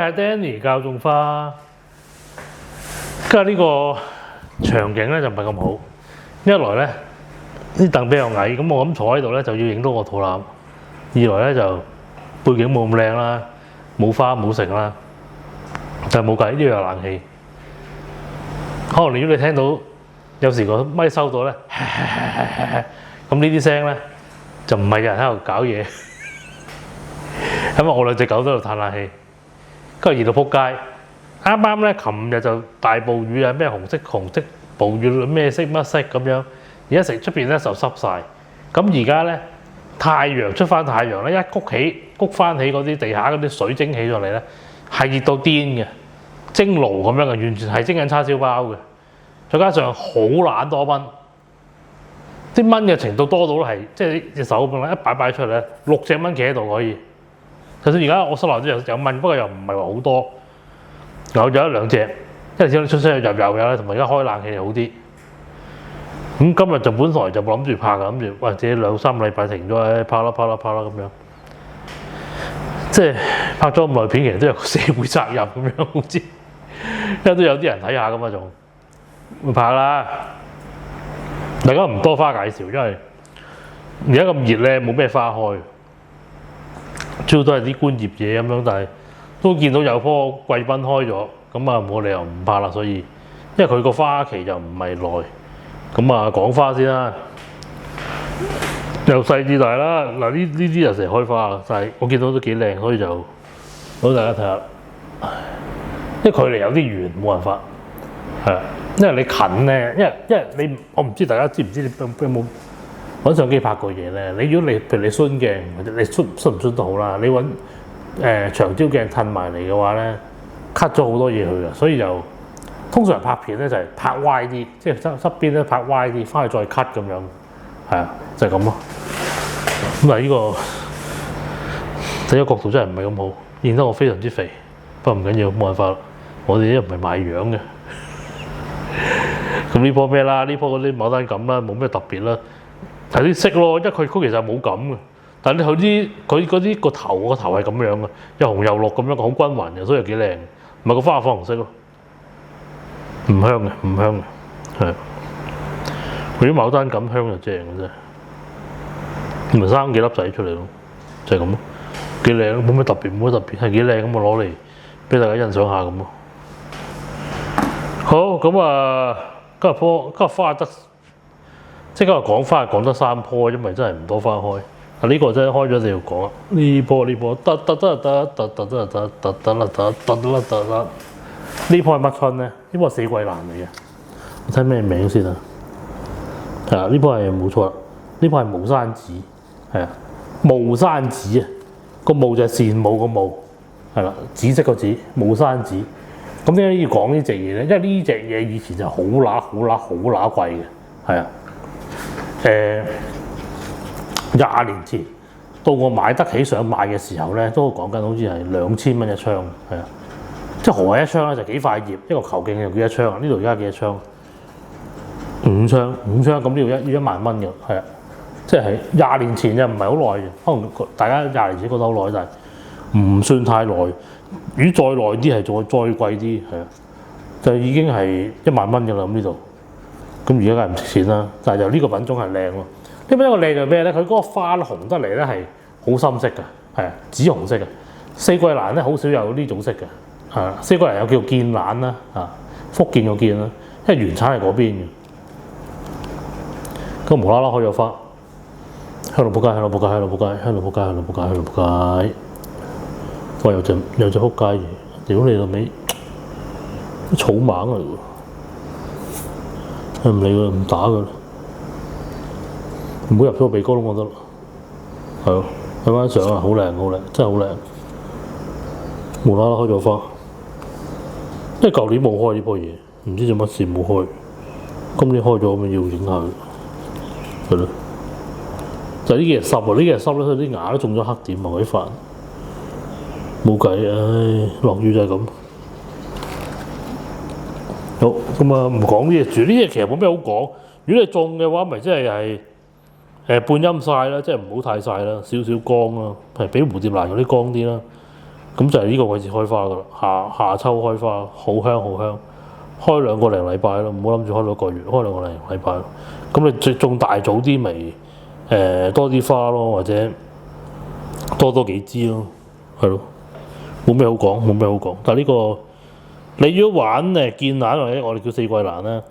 係 Danny 教種花，跟住呢個場景咧就唔係咁好。一來咧啲凳比較矮，咁我咁坐喺度咧就要影到我肚腩；二來咧就背景冇咁靚啦，冇花冇成啦，但係冇計，呢度有冷氣。可能如果你聽到有時個咪收到咧，咁呢啲聲咧就唔係有人喺度搞嘢。咁我兩隻狗都喺度嘆冷氣，跟住熱到撲街。啱啱咧，琴日就大暴雨啊，咩紅色暴雨咩色乜色咁樣。而家出邊咧就濕晒。咁而家咧太陽出翻太陽咧，一谷翻起嗰啲地下嗰啲水蒸起上嚟咧，係熱到癲嘅，蒸爐咁樣嘅，完全係蒸緊叉燒包嘅。再加上好懶多蚊，啲蚊嘅程度多到係即係隻手咁樣一擺出嚟咧，6隻蚊企喺度可以。就算而家我室內都有蚊，不過又唔係話好多，有一兩隻，因為始終出聲入咧，同埋而家開冷氣好啲。咁今日就本來就冇諗住拍㗎，諗住或者2-3禮拜停咗，拍啦咁樣。即係拍咗咁耐片，其實都有個社會責任咁樣，好似因為都有啲人睇下㗎嘛，仲會拍啦。大家唔多花介紹，因為而家咁熱咧，冇咩花開。主要都係啲觀葉嘢咁樣，但係都見到有棵貴賓開咗，咁啊冇理由唔拍啦。所以因為佢個花期就唔係耐，咁啊講花先啦，由細至大啦。嗱呢啲就成日開花，但係我見到都幾靚，所以就俾大家睇下。因為距離有啲遠，冇辦法係啊。因為你近咧，因為你我唔知大家知唔知你有冇揾相機拍過嘢咧？如果你譬如你眩鏡，或者你眩唔眩都好啦，你揾長焦鏡褪埋嚟嘅話咧 ，cut 咗好多嘢去嘅，所以就通常拍片咧就係拍歪啲，即係側邊咧拍歪啲，翻去再 cut 咁樣，係啊，就係咁咯。咁但係呢個第一個角度真係唔係咁好，見得我非常之肥，不過唔緊要，冇辦法啦，我哋又唔係賣樣嘅。咁呢棵咩啦？呢棵嗰啲牡丹錦啦，冇咩特別啦。睇啲色咯，因為佢其實冇咁嘅，但係佢嗰啲個頭係咁樣嘅，又紅又綠咁樣，好均勻嘅，所以幾靚。唔係個花係粉紅色咯，唔香嘅，係。佢啲牡丹錦香就正嘅啫，咪生幾粒仔出嚟咯，就係咁咯，幾靚，冇咩特別，係幾靚咁啊，攞嚟俾大家欣賞下咁咯。好，咁啊，今日花得。即係今日講花講得3棵，因為真係唔多花開。啊呢個真係開咗就要講啦。呢棵得。呢棵係乜春咧？呢棵係四季蘭嚟嘅。我睇咩名先啊？係啊，呢棵係冇錯啦。呢棵係毛山子，係啊，毛山子啊。個毛就係羨慕個毛，係啦，紫色個紫，毛山子。咁點解要講呢隻嘢咧？因為呢隻嘢以前就好乸貴嘅，係啊。20年前到我買得起想買嘅時候咧，都講緊好似係2000蚊一槍，係啊，即係何謂一槍咧？就幾塊葉，一個球徑就叫一槍。呢度而家幾多槍？5槍，咁呢度要1萬蚊嘅，係啊，即係20年前就唔係好耐嘅，可能大家20年前覺得好耐，但係唔算太耐。如果再耐啲係再貴啲，係啊，就已經係1萬蚊嘅啦。咁呢度。咁而家梗係唔值錢啦，但係就呢個品種係靚咯。因為一個靚就咩咧？佢嗰個花紅得嚟咧係好深色嘅，係啊，紫紅色嘅。四季蘭咧好少有呢種色嘅，係啊，四季蘭有叫劍蘭啦，啊，福建個劍啦，因為原產係嗰邊嘅。咁無啦啦開咗花，香到仆街！哇！有隻仆街嘢，屌你老味，草蜢嚟喎！唔理佢，唔打佢，唔好入咗個鼻哥窿就得啦。係咯，睇翻相啊，好靚，真係好靚。無啦啦開咗花，因為舊年冇開呢棵嘢，唔知做乜事冇開。今年開咗咁要影下佢，係咯。就係呢幾日濕啊，呢幾日濕咧，佢啲芽都中咗黑點啊，嗰啲煩。冇計，唉，落雨就係咁。好，咁啊唔講呢嘢住，呢嘢其實冇咩好講。如果你種嘅話，咪即係半陰曬啦，即係唔好太曬啦，少少光啦，係比蝴蝶蘭嗰啲光啲啦。咁就係呢個位置開花噶啦，夏秋開花，好香好香，開2個零禮拜咯，唔好諗住開到1個月，開2個零禮拜咯。咁你種大早啲咪多啲花咯，或者多幾支咯，係咯，冇咩好講。但係呢個你如果玩劍蘭或者我哋叫四季蘭咧，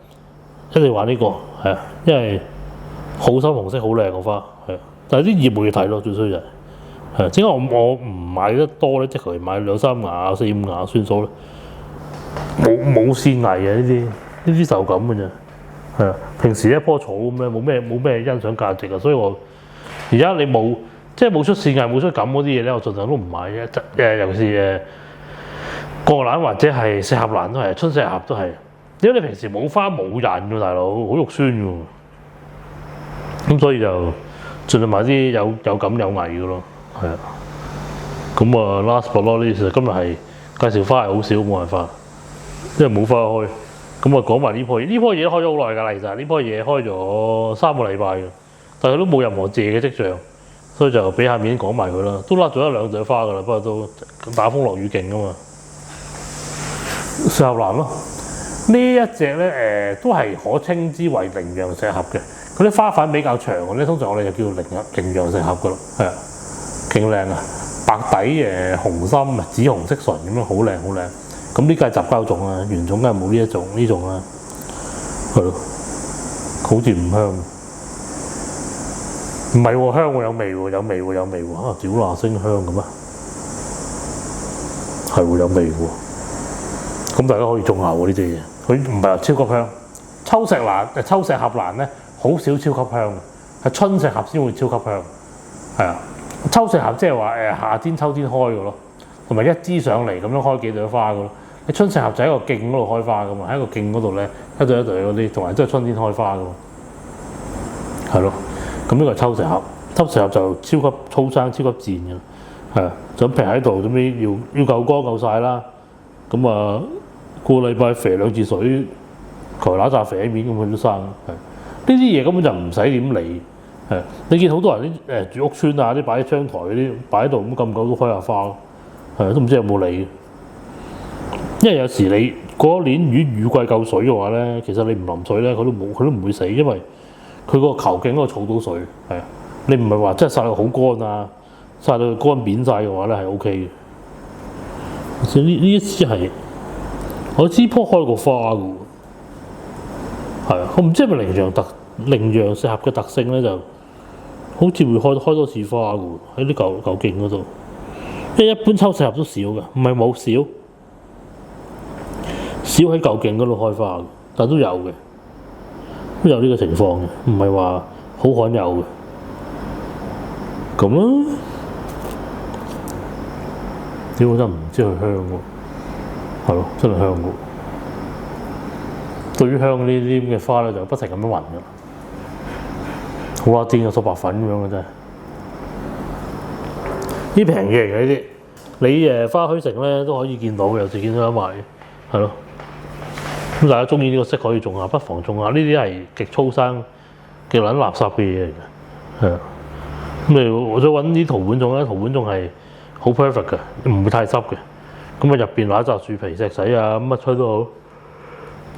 一定玩呢個係啊，因為好深紅色，好靚個花係啊，但係啲葉冇嘢睇咯，最衰就係。係，點解我唔買得多咧？即係佢買2、3芽、4、5芽算數咧。冇線藝嘅呢啲就咁嘅啫。係啊，平時一棵草咁咧，冇咩欣賞價值啊。所以我而家你冇出線藝、冇出感嗰啲嘢咧，我盡量都唔買嘅。尤其是過蘭或者係四合蘭都係，春四合都係。因為你平時冇花冇人㗎，大佬好肉酸㗎。咁所以就盡量買啲有感有藝嘅咯。係啊，咁啊 last but not least，今日係介紹花係好少，冇辦法，因為冇花開。咁啊講埋呢棵嘢，呢棵嘢開咗好耐㗎，其實呢棵嘢開咗3個禮拜嘅，但係佢都冇任何謝嘅跡象，所以就俾下面講埋佢啦。都甩咗1、2朵花㗎啦，不過都打風落雨勁啊嘛。四合蘭咯，呢一隻咧都係可稱之為羚羊四合嘅，嗰啲花瓣比較長嘅咧，通常我哋就叫羚羊四合㗎啦，係啊。勁靚啊！白底紅心啊，紫紅色唇咁樣，好靚好靚。咁呢個係雜交種啊，原種梗係冇呢種啦。係咯，好似唔香。唔係喎，香喎，有味喎，有味喎。啊，屌嗱聲香咁啊！係喎，有味喎。咁大家可以種下喎呢隻嘢，佢唔係話超級香。秋石合蘭咧，好少超級香，係春石合先會超級香。係啊。秋石合即係話夏天秋天開嘅咯，同埋一支上嚟咁樣開幾朵花嘅咯。你春石合就喺個莖嗰度開花嘅嘛，喺個莖嗰度咧一朵嗰啲，同埋即係春天開花嘅嘛。係咯，咁呢個係秋石合，秋石合就超級粗生、超級賤嘅，係啊，就咁平喺度，總之要夠光夠曬啦。咁啊，個禮拜肥2次水，求乸扎肥喺面咁佢都生。係呢啲嘢根本就唔使點理。係，你見好多人啲住屋村啊，啲擺喺窗台嗰啲擺喺度咁久都開下花，係都唔知有冇理。因為有時你嗰年雨季夠水嘅話咧，其實你唔淋水咧，佢都唔會死，因為佢個球莖嗰度儲到水。係啊，你唔係話真係曬到好乾啊，曬到佢乾扁晒嘅話咧係 OK 嘅。呢一支係我知棵開過花嘅喎，係啊，我唔知係咪羚羊四合嘅特性咧就。好似會開多次花嘅喎，喺啲舊莖嗰度，因為一般秋四合都少嘅，唔係冇少喺舊莖嗰度開花嘅，但都有嘅，都有呢個情況嘅，唔係話好罕有嘅。咁啦，屌我真係唔知佢香喎，係咯，真係香嘅。對於香呢啲咁嘅花咧，就不停咁樣聞嘅。好啊，癲嘅索白粉咁樣嘅真係，啲平嘢嚟嘅呢啲，你花墟城咧都可以見到嘅，有時見到有賣嘅，係咯。咁大家中意呢個色可以種下，不妨種下。呢啲係極粗生、極撚垃圾嘅嘢嚟嘅，係啊。咁你我想揾啲陶碗種咧，陶碗種係好 perfect 嘅，唔會太濕嘅。咁啊入邊揦紮樹皮、石仔啊，乜吹都好。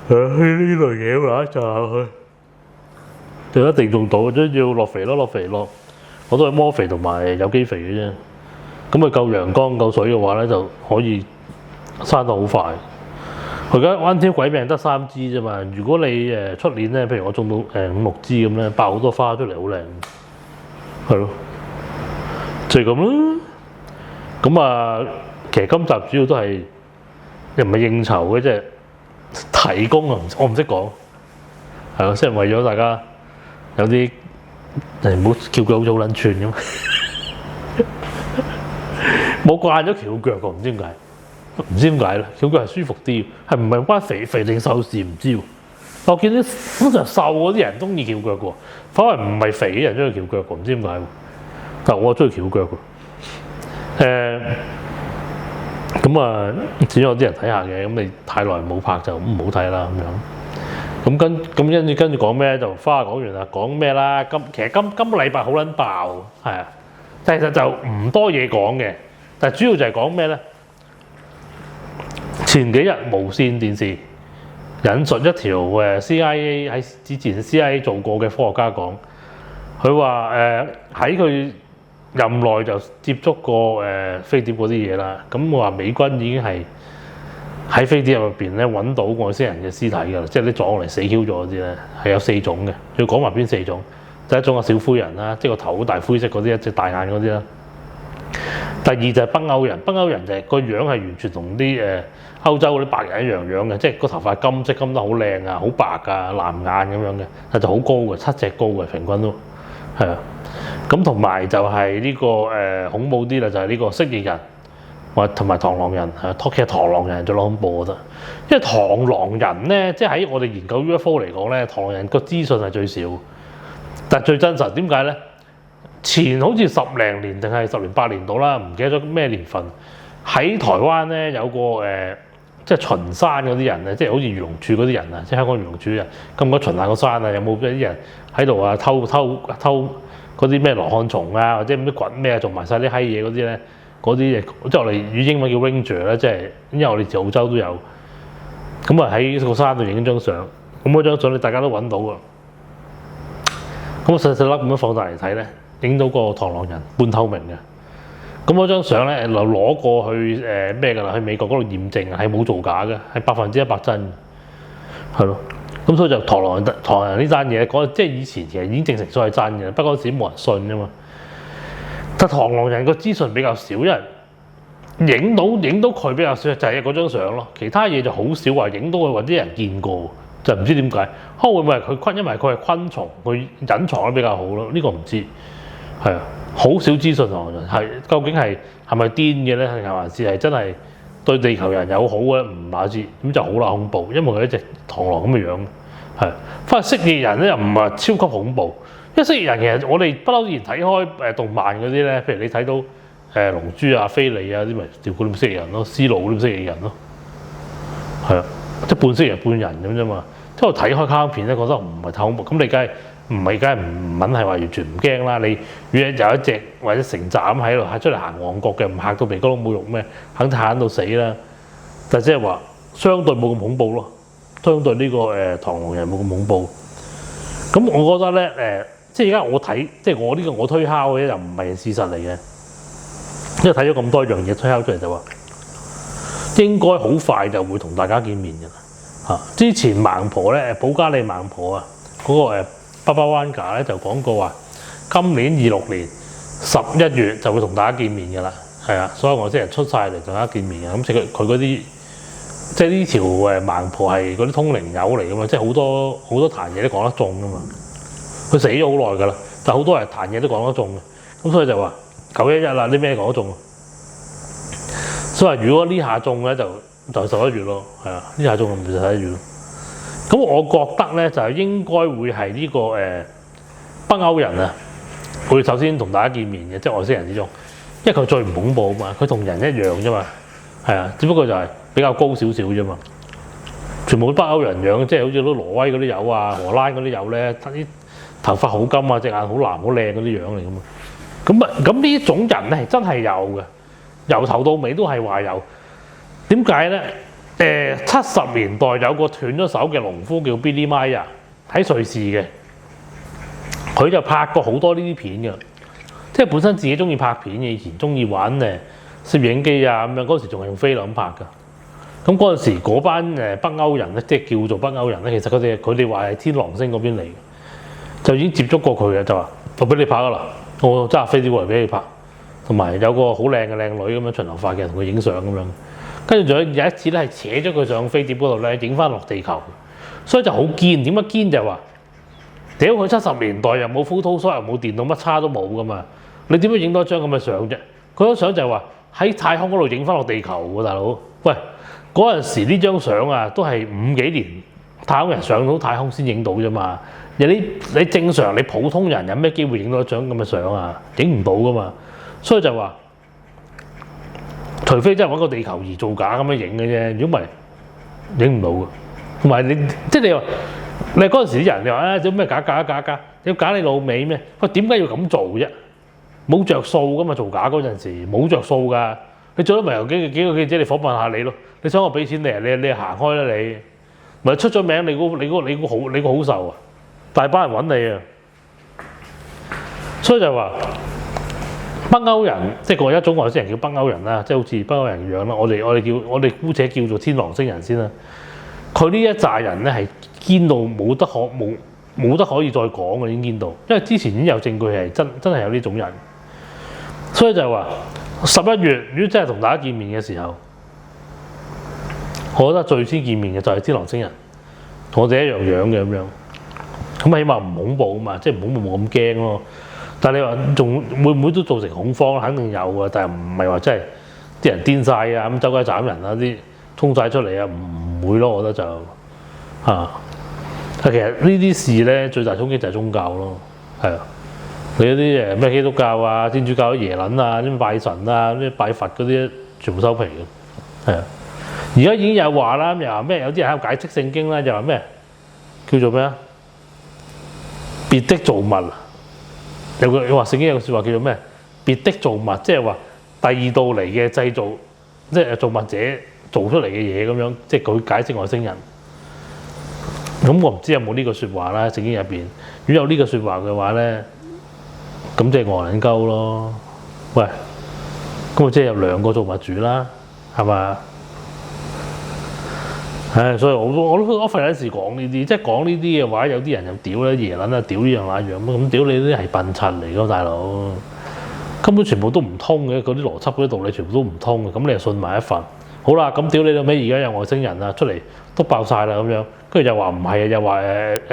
呢類嘢揦紮下佢。就一定種到，即要落肥咯，我都係摩肥同埋有機肥嘅啫。咁啊夠陽光夠水嘅話咧，就可以生得好快。佢而家彎挑鬼命得3支啫嘛。如果你出年咧，譬如我種到5、6支咁咧，爆好多花出嚟，好靚。係咯，就係咁啦。咁啊，其實今集主要都係又唔係應酬嘅，即係提供啊，我唔識講。係咯，即係為咗大家。有啲唔好翹腳好似好撚串咁，冇慣咗翹腳個，唔知點解咧？翹腳係舒服啲，係唔係關肥定瘦事唔知喎。我見啲通常瘦嗰啲人中意翹腳個，反而唔係肥嘅人中意翹腳個，唔知點解喎。但我中意翹腳個。咁啊，只有啲人睇下嘅，咁你太耐冇拍就唔好睇啦咁樣。咁跟住講咩就花講完啦，講咩啦？其實今個禮拜好撚爆，係啊，但係其實就唔多嘢講嘅，但係主要就係講咩咧？前幾日無線電視引述一條CIA 喺之前 CIA 做過嘅科學家講，佢話喺佢任內就接觸過飛碟嗰啲嘢啦。咁我話美軍已經係喺飛碟入邊咧揾到外星人嘅屍體㗎啦，即係啲撞嚟死 Q 咗嗰啲咧係有4種嘅。要講埋邊4種？第一種係小灰人啦，即係個頭好大灰色嗰啲，一隻大眼嗰啲啦。第二就係北歐人，北歐人就係個樣係完全同啲歐洲嗰啲白人一樣樣嘅，即係個頭髮金色金得好靚啊，好白啊，藍眼咁樣嘅，但就好高嘅，7尺高嘅平均都係啊。咁同埋就係呢個恐怖啲啦，就係呢個蜥蜴人或同埋螳螂人係。其實螳螂人最恐怖我覺得，因為螳螂人咧，即係喺我哋研究 UFO 嚟講咧，螳螂人個資訊係最少，但係最真實。點解咧？前好似10零年定係10年8年到啦，唔記得咗咩年份。喺台灣咧有個即係巡山嗰啲人咧，即係好似漁農處嗰啲人啊，即係香港漁農處人，咁嗰巡下個山啊，有冇啲人喺度啊偷嗰啲咩羅漢蟲啊，或者咩滾咩啊，做埋晒啲閪嘢嗰啲咧，嗰啲嘢即係我哋語英文叫 ranger 啦，即係因為我哋澳洲都有。咁啊喺個山度影張相，咁嗰張相你大家都揾到㗎。咁我細細粒咁樣放大嚟睇咧，影到個螳螂人半透明嘅。咁嗰張相咧，就攞過去咩㗎啦？去美國嗰度驗證係冇造假嘅，係100%真，係咯。咁所以就螳螂人呢單嘢，即係以前其實已經證實咗係真嘅，不過嗰時冇人信啫嘛。但螳螂人個資訊比較少，因為影到佢比較少，就係嗰張相咯。其他嘢就好少話影到佢或者人見過，就唔知點解。可能會唔會係佢因為佢係昆蟲，佢隱藏得比較好咯？呢個唔知，係啊。好少資訊螳螂人係究竟係咪癲嘅咧？定還是係真係對地球人友好嘅？唔話知咁就好啦，恐怖，因為佢一隻螳螂咁嘅樣，係。反而蜥蜴人咧又唔係超級恐怖，因為蜥蜴人其實我哋不嬲以前睇開動漫嗰啲咧，譬如你睇到龍珠啊、菲利啊啲咪叫嗰啲蜥蜴人咯，斯魯嗰啲蜥蜴人咯，係啊，即係半蜥蜴半人咁啫嘛。即係我睇開卡通片咧，覺得唔係太恐怖，咁你梗係唔係話完全唔驚啦？你如果有一隻或者成站喺度出嚟行旺角嘅，唔嚇到鼻哥窿冇肉咩？肯定嚇到死啦！但係即係話相對冇咁恐怖咯，相對呢個螳螂人冇咁恐怖。咁我覺得咧即係而家我睇，即係我呢個我推敲嘅又唔係事實嚟嘅，因為睇咗咁多樣嘢推敲出嚟就話應該好快就會同大家見面嘅啦。之前盲婆咧，保加利盲婆啊，嗰個巴巴灣嘎咧就講過話，今年26年11月就會同大家見面嘅啦，係啊，所有外星人出晒嚟同大家見面嘅。咁佢嗰啲即係呢條盲婆係嗰啲通靈友嚟噶嘛，即係好多壇嘢都講得中噶嘛。佢死咗好耐噶啦，但係好多人壇嘢都講得中嘅。咁所以就話911啦，啲咩講得中？所以話如果呢下中咧就11月咯，係啊，呢下中就11月咯。咁我覺得咧就應該會係呢個北歐人啊，會首先同大家見面嘅，即係外星人之中，因為佢最唔恐怖啊嘛，佢同人一樣啫嘛，係啊，只不過就係比較高少少啫嘛。全部都北歐人樣，即係好似啲挪威嗰啲友啊、荷蘭嗰啲友咧，啲頭髮好金啊，隻眼好藍好靚嗰啲樣嚟噶嘛。咁呢種人咧係真係有嘅，由頭到尾都係話有。點解咧？70年代有個斷咗手嘅農夫叫 Billy Meier 喺瑞士嘅，佢就拍過好多呢啲片嘅，即係本身自己中意拍片嘅，以前中意玩攝影機啊咁樣，嗰時仲係用菲林拍㗎。咁嗰陣時嗰班北歐人咧，即係叫做北歐人咧，其實佢哋話係天狼星嗰邊嚟嘅，就已經接觸過佢嘅，就話我俾你拍㗎啦，我揸架飛碟過嚟俾你拍，同埋有個好靚嘅靚女咁樣長頭髮嘅同佢影相咁樣。跟住仲有一次咧，係扯咗佢上飛碟嗰度咧，影翻落地球，所以就好堅。點解堅就係話，屌佢70年代又冇 Photoshop 又冇電腦，乜叉都冇噶嘛，你點樣影多張咁嘅相啫？嗰張相就係話喺太空嗰度影翻落地球喎，大佬。喂，嗰陣時呢張相啊，都係50幾年太空人上到太空先影到啫嘛。你正常你普通人有咩機會影到一張咁嘅相啊？影唔到噶嘛，所以就話。除非真係揾個地球儀造假咁樣影嘅啫，如果唔係影唔到嘅。同埋你即係你話你嗰陣時啲人你話做咩假，你要假你老味咩？喂，點解要咁做啫？冇着數噶嘛，做假嗰陣時冇着數㗎。你最多咪由幾個記者嚟訪問下你咯。你想我俾錢你啊？你行開啦你。咪出咗名，你估好受啊！大班人揾你啊！所以就話北歐人，即係一種外星人叫北歐人啦，即係好似北歐人樣啦。我哋姑且叫做天狼星人先啦。佢呢一紮人咧係堅到冇得可以再講嘅，已經堅到，因為之前已經有證據係真係有呢種人。所以就係話11月，如果真係同大家見面嘅時候，我覺得最先見面嘅就係天狼星人，同我哋一樣嘅咁樣。咁起碼唔恐怖啊嘛，即係唔恐怖冇咁驚咯。但係你話仲會唔會都造成恐慌？肯定有嘅，但係唔係話真係啲人癲晒啊咁周街斬人啊啲衝晒出嚟啊，唔會咯。我覺得就但其實呢啲事咧最大衝擊就係宗教咯，係啊。你嗰啲咩基督教啊、天主教啲耶撚啊、啲拜神啊、啲拜佛嗰啲全部收皮嘅，係啊。而家已經有話啦，又話咩？有啲人喺度解釋聖經啦，又話咩？叫做咩啊？別的造物，有話聖經有個説話叫做咩？別的造物，即係話第二度嚟嘅製造，即係造物者做出嚟嘅嘢咁樣，即係佢解釋外星人。咁我唔知有冇呢個説話啦，聖經入邊。如果有呢個説話嘅話咧，咁即係外人鳩咯。喂，咁我即係有兩個造物主啦，係嘛？所以我費事講呢啲，即係講呢啲嘅話，有啲人又屌咧，耶撚啊，屌呢樣那樣咁，屌你啲係笨柒嚟㗎，大佬，根本全部都唔通嘅，嗰啲邏輯嗰啲道理全部都唔通嘅，咁你又信埋一份。好啦，咁屌你到尾，而家有外星人啊出嚟都爆晒啦咁樣，跟住又話唔係啊，又話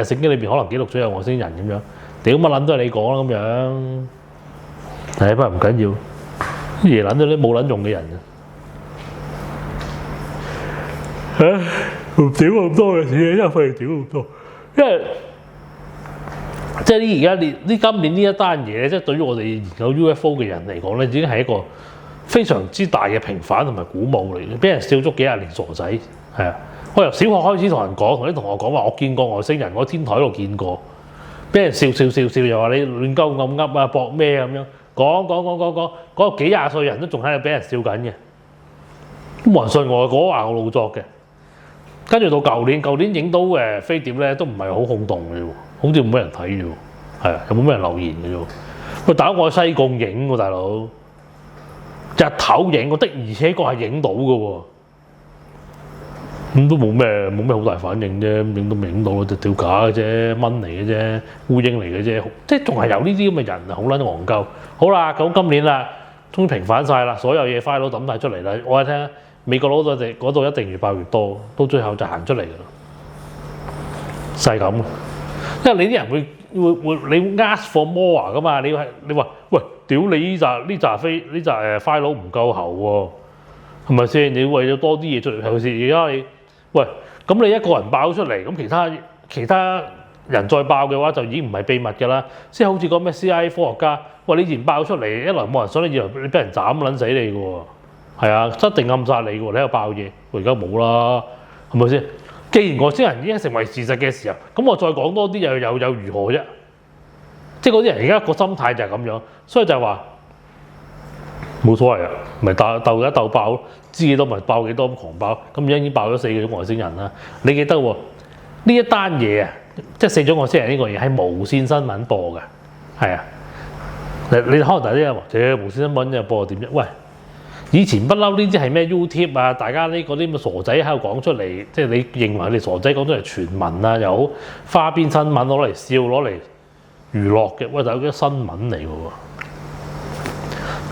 聖經裏邊可能記錄咗有外星人咁樣，屌乜撚都係你講啦咁樣，不過唔緊要，耶撚都啲冇撚用嘅人唔屌咁多嘅事，因為費事屌咁多，因為即係呢而家今年呢一單嘢，即係對於我哋研究 UFO 嘅人嚟講咧，已經係一個非常之大嘅平反同埋鼓舞嚟嘅，俾人笑足幾廿年傻仔，係啊！我由小學開始同人講，同啲同學講話，我見過外星人，我喺天台度見過，俾人笑，又話你亂鳩咁噏啊，搏咩咁樣，講個幾廿歲人都仲喺度俾人笑緊嘅，都冇人信我，話我老作嘅。跟住到舊年影到飛碟咧，都唔係好轟動嘅喎，好似冇咩人睇嘅喎，係啊，又冇咩人留言嘅啫喎。喂，大佬我喺西貢影喎，大佬日頭影，我的而且確係影到嘅喎，咁都冇咩好大反應啫，影都未影到咯，就屌假嘅啫，蚊嚟嘅啫，烏蠅嚟嘅啫，即係仲係有呢啲咁嘅人啊，好撚戇鳩。好啦，咁今年啦，終於平反晒啦，所有嘢 file 都抌晒出嚟啦，我話聽。美國佬嗰度一定越爆越多，到最後就行出嚟㗎啦，就係咁。因為你啲人會你 ask for more 㗎嘛？你話喂，屌你呢紮 file 唔夠喉喎，係咪先？你為咗多啲嘢出嚟，尤其是而家你喂，咁你一個人爆出嚟，咁其他人再爆嘅話，就已經唔係秘密㗎啦。即係好似個咩 CIA 科學家，喂，你以前爆出嚟，一來冇人信，你以為你俾人斬撚死你㗎喎。係啊，一定暗殺你喎！你喺度爆嘢，我而家冇啦，係咪先？既然外星人已經成為事實嘅時候，咁我再講多啲又如何啫？即係嗰啲人而家個心態就係咁樣，所以就係話冇所謂啊，咪鬥一鬥爆咯，知幾多咪爆幾多咁狂爆。咁而家已經爆咗4個種外星人啦。你記得喎？呢一單嘢啊，即係4種外星人呢個嘢係無線新聞播嘅，係啊。你可能大家話，無線新聞又播點啫？喂！以前不嬲呢啲係咩 YouTube 啊？大家呢嗰啲咁嘅傻仔喺度講出嚟，即係你認為佢哋傻仔講出嚟傳聞啊，又好花邊新聞攞嚟笑攞嚟娛樂嘅，喂，但係嗰啲新聞嚟嘅喎。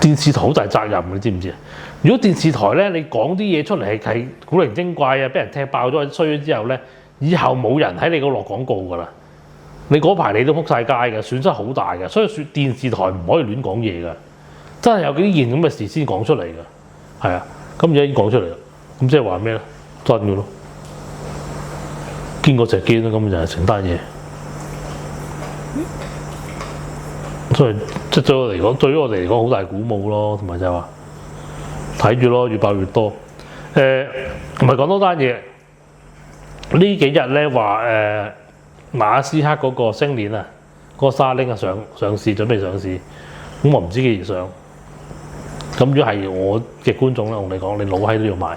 電視台好大責任，你知唔知啊？如果電視台咧你講啲嘢出嚟係古靈精怪啊，俾人踢爆咗衰咗之後咧，以後冇人喺你嗰度落廣告㗎啦。你嗰排你都撲晒街嘅，損失好大嘅，所以電視台唔可以亂講嘢㗎。真係有幾件咁嘅事先講出嚟㗎，係啊，咁而家已經講出嚟啦，咁即係話咩咧？真嘅咯，見過就係見啦，咁就係成單嘢。所以即係對於我哋嚟講，好大鼓舞咯，同埋就係話睇住咯，越爆越多。唔係講多單嘢，呢幾日咧話馬斯克嗰個星鏈啊，嗰個沙鈴啊上市準備上市，咁我唔知幾時上。咁如果係我嘅觀眾咧，我同你講，你老閪都要買，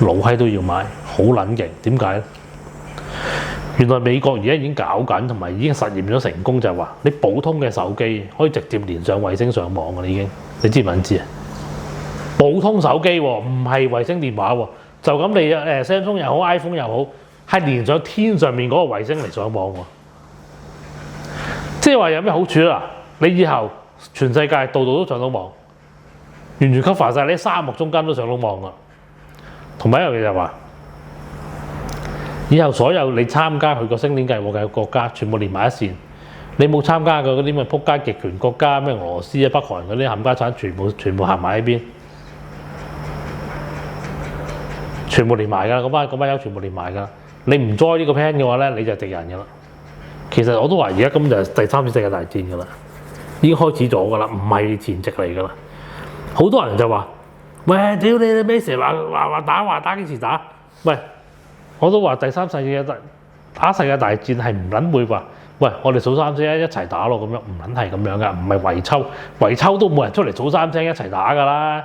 老閪都要買，好撚勁。點解咧？原來美國而家已經搞緊，同埋已經實驗咗成功，就係話你普通嘅手機可以直接連上衛星上網㗎啦，已經。你知唔知啊？普通手機喎，唔係衛星電話喎，就咁你Samsung 又好 iPhone 又好，係連上天上面嗰個衛星嚟上網喎。即係話有咩好處啊？你以後全世界度度都上到網，完全 cover 晒你喺沙漠中間都上到網㗎。同埋一樣嘢就係話，以後所有你參加佢個星鏈計劃嘅國家，全部連埋一線。你冇參加過嗰啲咩撲街極權國家，咩俄羅斯啊、北韓嗰啲冚家產，全部行埋一邊，全部連埋㗎。嗰班友全部連埋㗎。你唔 join 呢個 plan 嘅話咧，你就係敵人㗎啦。其實我都話而家根本就係第三次世界大戰㗎啦，已經開始咗㗎啦，唔係前夕嚟㗎啦。好多人就話：喂，屌你咩成日話打幾時打？喂！我都話第三世界打世界大戰係唔撚會話，喂，我哋數三聲一齊打咯咁樣，唔撚係咁樣噶，唔係圍抽都冇人出嚟數三聲一齊打噶啦，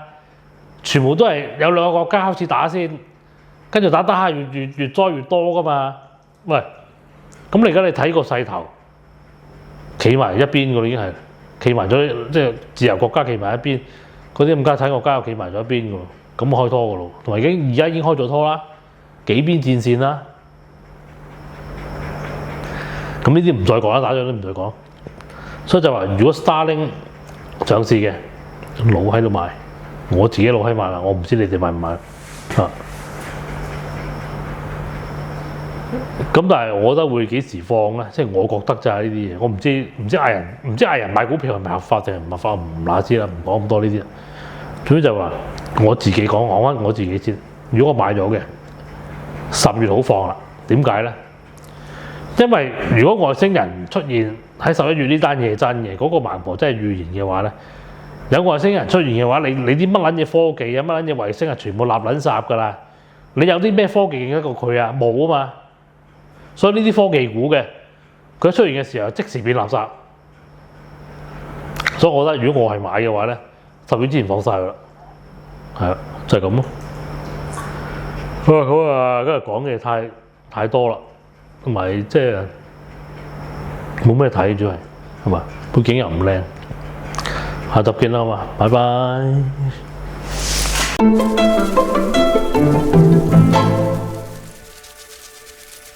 全部都係有兩個國家開始打先，跟住打下越災越多噶嘛。喂，咁你而家你睇個勢頭，企埋一邊㗎已經係，企埋咗即係自由國家企埋一邊，嗰啲冚家產國家又企埋咗一邊㗎喎，咁開拖㗎咯，同埋而家已經開咗拖啦。幾邊戰線啦？咁呢啲唔再講啦，打仗都唔再講。所以就話，如果 Starlink 上市嘅，老喺度買，我自己老喺買啦，我唔知你哋買唔買啊？咁但係我覺得會幾時放咧？即係我覺得就係呢啲嘢，我唔知嗌人買股票係咪合法定係唔合法，唔乸知啦，唔講咁多呢啲。總之就話我自己講翻我自己先。如果我買咗嘅。10月好放啦，點解咧？因為如果外星人出現喺11月呢單嘢真嘅，嗰個盲婆真係預言嘅話咧，有外星人出現嘅話，你啲乜撚嘢科技啊，乜撚嘢衛星啊，全部立撚雜㗎啦！你有啲咩科技勁得過佢啊？冇啊嘛！所以呢啲科技股嘅，佢一出現嘅時候即時變垃圾。所以我覺得如果我係買嘅話咧，10月之前放晒佢啦，係啊，就係咁咯。好啊！今日講嘅太多啦，同埋即係冇咩睇，主要係嘛？背景又唔靚，下集見啦，好嘛？拜拜。